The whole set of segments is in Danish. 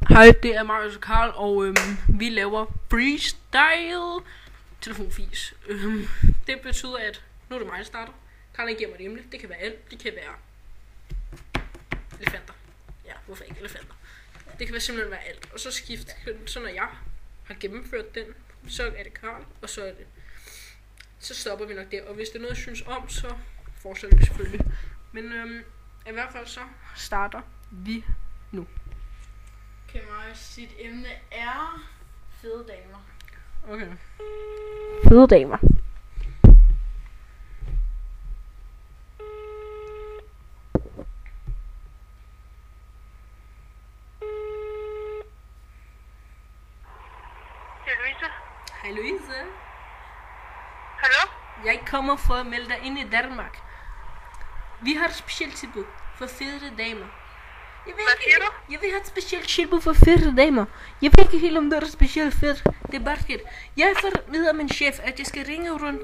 Hej, det er Marius og Karl, og vi laver freestyle telefonfis. Det betyder, at nu er det mig, der starter. Karl giver mig et emne. Det kan være alt. Det kan være elefanter. Ja, hvorfor ikke elefanter? Det kan simpelthen være alt. Og så skifter, så når jeg har gennemført den, så er det Karl, og så er det, så stopper vi nok der. Og hvis det er noget, jeg synes om, så fortsætter vi selvfølgelig. Men i hvert fald så starter vi nu. Okay, Marius, sit emne er fede damer. Okay. Fede damer. Det er Louise. Hej Louise. Hallo? Jeg kommer for at melde dig ind i Danmark. Vi har et specielt tilbud for fede damer. Hvad siger du? Jeg vil have et specielt tilbud for fede damer. Jeg ved ikke helt om det er specielt fedt. Det er bare fedt. Jeg får videre af min chef, at jeg skal ringe rundt.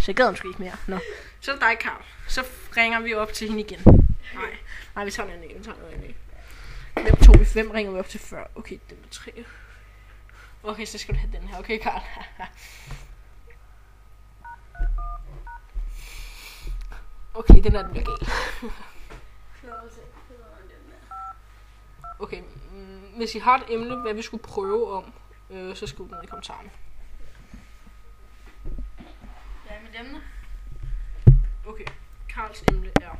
Så gad hun sgu ikke mere. Nå. Så er det dig, Karl. Så ringer vi op til hende igen. Nej, vi tager den igen. Hvem tog vi? Hvem ringer vi op til før? Okay, det var 3. Okay, så skal du have den her. Okay, Karl. Okay, den er den gal. Okay, hvis I har et emne, hvad vi skulle prøve om, så skriv det ned i kommentarerne. Ja, mit emne. Okay, Karls emne er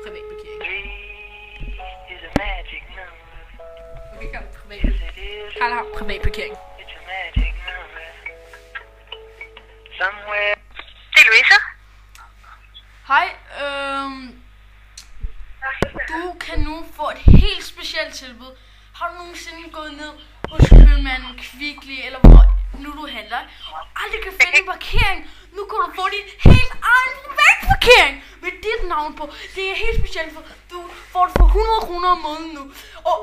privatparkering. Okay, Karl, Karl har privatparkering. Det er Louise. Hej, du kan nu få et helt specielt tilbud. Har du nogensinde gået ned hos købmanden, Kvickly eller hvor nu du handler, og aldrig kan finde en parkering? Nu kan du få din helt egen privatparkering med dit navn på. Det er helt specielt, for du får det for 100 kroner om måneden nu.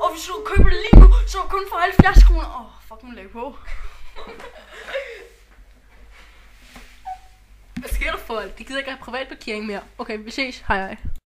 Og hvis du køber det lige nu, så er det kun for 70 kroner. Fuck, nu læg på. Hvad sker der for alt? De gider ikke have privatparkering mere. Okay, vi ses. Hej hej.